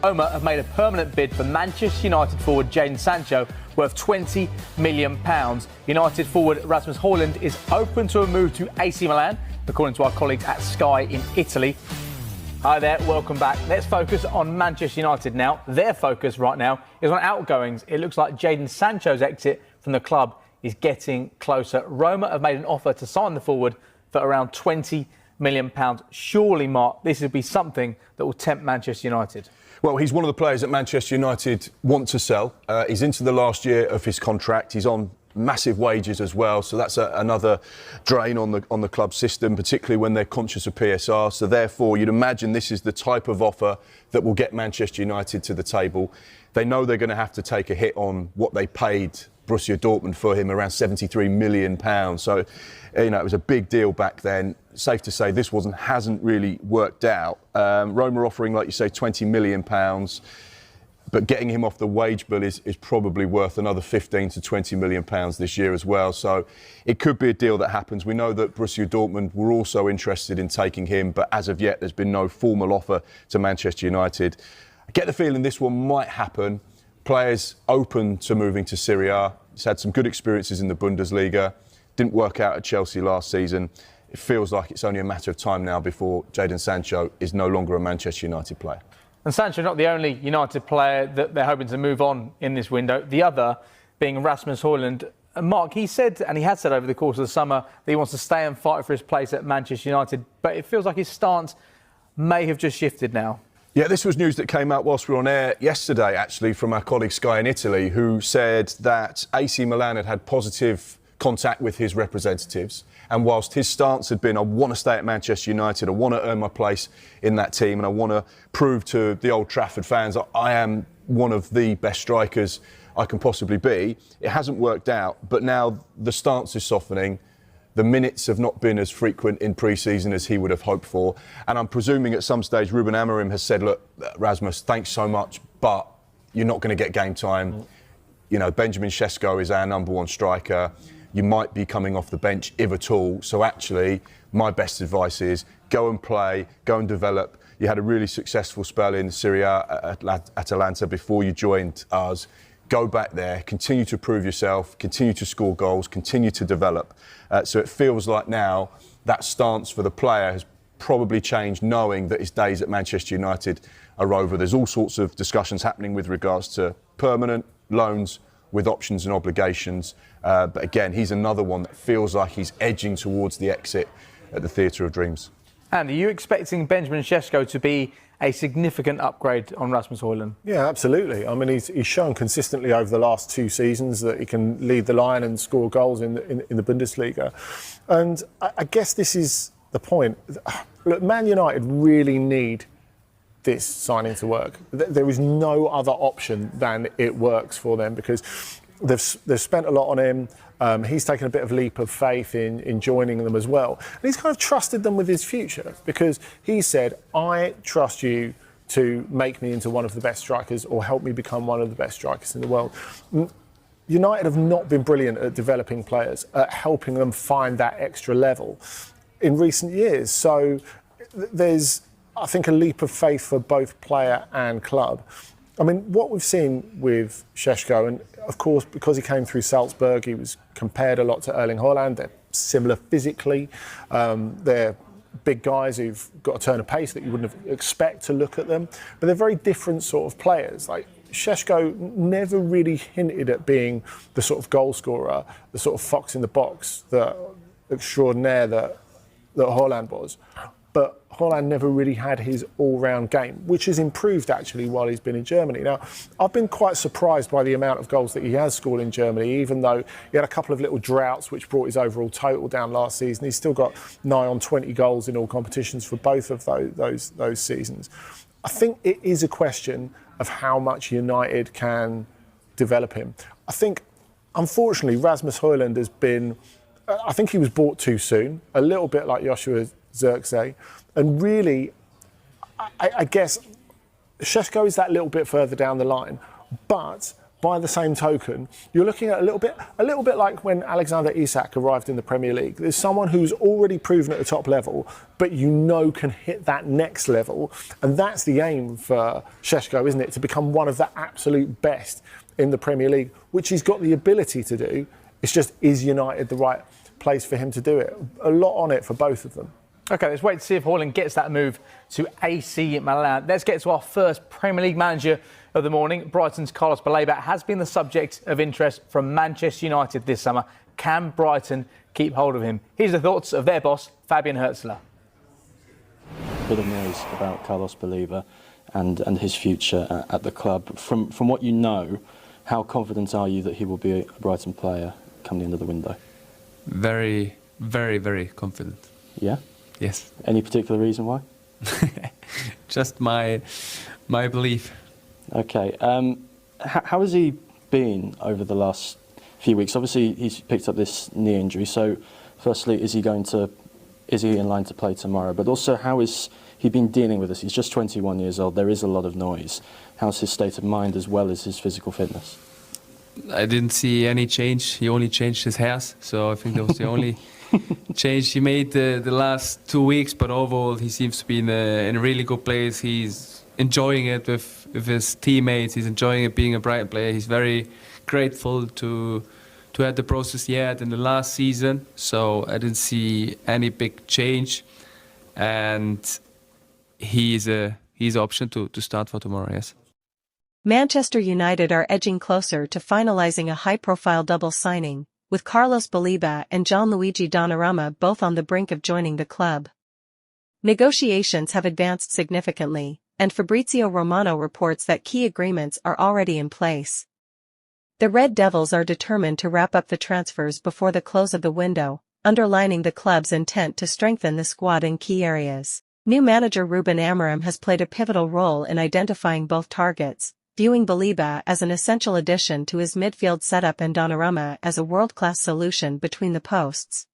Roma have made a permanent bid for Manchester United forward Jadon Sancho, worth £20 million. United forward Rasmus Hojlund is open to a move to AC Milan, according to our colleagues at Sky in Italy. Hi there, welcome back. Let's focus on Manchester United now. Their focus right now is on outgoings. It looks like Jadon Sancho's exit from the club is getting closer. Roma have made an offer to sign the forward for around £20 million. Surely, Mark, this would be something that will tempt Manchester United. Well, he's one of the players that Manchester United want to sell. He's into the last year of his contract. He's on massive wages as well, so that's another drain on the club system, particularly when they're conscious of PSR. So therefore, you'd imagine this is the type of offer that will get Manchester United to the table. They know they're going to have to take a hit on what they paid Borussia Dortmund for him, around £73 million. So, it was a big deal back then. Safe to say this hasn't really worked out. Roma offering, like you say, £20 million, but getting him off the wage bill is probably worth another £15 to £20 million this year as well. So it could be a deal that happens. We know that Borussia Dortmund were also interested in taking him, but as of yet, there's been no formal offer to Manchester United. I get the feeling this one might happen. Players open to moving to Serie A. He's had some good experiences in the Bundesliga. Didn't work out at Chelsea last season. It feels like it's only a matter of time now before Jadon Sancho is no longer a Manchester United player. And Sancho not the only United player that they're hoping to move on in this window. The other being Rasmus Hojlund. And Mark, he said, and he has said over the course of the summer, that he wants to stay and fight for his place at Manchester United. But it feels like his stance may have just shifted now. Yeah, this was news that came out whilst we were on air yesterday, actually, from our colleague Sky in Italy, who said that AC Milan had positive contact with his representatives. And whilst his stance had been, I want to stay at Manchester United, I want to earn my place in that team, and I want to prove to the Old Trafford fans I am one of the best strikers I can possibly be, it hasn't worked out. But now the stance is softening. The minutes have not been as frequent in pre-season as he would have hoped for. And I'm presuming at some stage Ruben Amorim has said, look, Rasmus, thanks so much, but you're not going to get game time. Benjamin Sesko is our number one striker. You might be coming off the bench, if at all. So actually, my best advice is go and play, go and develop. You had a really successful spell in Serie A at Atalanta before you joined us. Go back there, continue to prove yourself, continue to score goals, continue to develop. So it feels like now that stance for the player has probably changed, knowing that his days at Manchester United are over. There's all sorts of discussions happening with regards to permanent loans with options and obligations. But again, he's another one that feels like he's edging towards the exit at the Theatre of Dreams. And are you expecting Benjamin Sesko to be a significant upgrade on Rasmus Hojlund? Yeah, absolutely. I mean, he's shown consistently over the last 2 seasons that he can lead the line and score goals in the Bundesliga. And I guess this is the point. Look, Man United really need this signing to work. There is no other option than it works for them, because they've spent a lot on him. He's taken a bit of a leap of faith in joining them as well. And he's kind of trusted them with his future, because he said, I trust you to make me into one of the best strikers or help me become one of the best strikers in the world. United have not been brilliant at developing players, at helping them find that extra level in recent years. So there's, I think, a leap of faith for both player and club. I mean, what we've seen with Sesko, and of course, because he came through Salzburg, he was compared a lot to Erling Haaland. They're similar physically. They're big guys who've got a turn of pace that you wouldn't expect to look at them. But they're very different sort of players. Like, Sesko never really hinted at being the sort of goal scorer, the sort of fox in the box, the extraordinaire that Haaland was. But Haaland never really had his all-round game, which has improved actually while he's been in Germany. Now, I've been quite surprised by the amount of goals that he has scored in Germany, even though he had a couple of little droughts which brought his overall total down last season. He's still got nigh on 20 goals in all competitions for both of those seasons. I think it is a question of how much United can develop him. I think, unfortunately, Rasmus Hojlund has been, I think he was bought too soon, a little bit like Joshua Zirkzee, and really, I guess Sesko is that little bit further down the line, but by the same token, you're looking at a little bit like when Alexander Isak arrived in the Premier League. There's someone who's already proven at the top level, but can hit that next level. And that's the aim for Šeško, isn't it? To become one of the absolute best in the Premier League, which he's got the ability to do. It's just, is United the right place for him to do it? A lot on it for both of them. OK, let's wait to see if Hojlund gets that move to AC Milan. Let's get to our first Premier League manager of the morning. Brighton's Carlos Baleiba has been the subject of interest from Manchester United this summer. Can Brighton keep hold of him? Here's the thoughts of their boss, Fabian Hürzeler. Bit of noise about Carlos Baleiba and his future at the club. From what you know, how confident are you that he will be a Brighton player come the end of the window? Very, very, very confident. Yeah? Yes. Any particular reason why? Just my belief. Okay. How has he been over the last few weeks? Obviously, he's picked up this knee injury. So, firstly, is he in line to play tomorrow? But also, how has he been dealing with this? He's just 21 years old. There is a lot of noise. How's his state of mind as well as his physical fitness? I didn't see any change. He only changed his hairs. So I think that was the only change he made the last 2 weeks. But overall, he seems to be in a really good place. He's enjoying it with his teammates. He's enjoying it being a Brighton player. He's very grateful to have the process he had in the last season. So I didn't see any big change. And he's an option to start for tomorrow, yes. Manchester United are edging closer to finalising a high-profile double signing, with Carlos Baleiba and Gianluigi Donnarumma both on the brink of joining the club. Negotiations have advanced significantly, and Fabrizio Romano reports that key agreements are already in place. The Red Devils are determined to wrap up the transfers before the close of the window, underlining the club's intent to strengthen the squad in key areas. New manager Ruben Amorim has played a pivotal role in identifying both targets, viewing Baleiba as an essential addition to his midfield setup and Donnarumma as a world-class solution between the posts.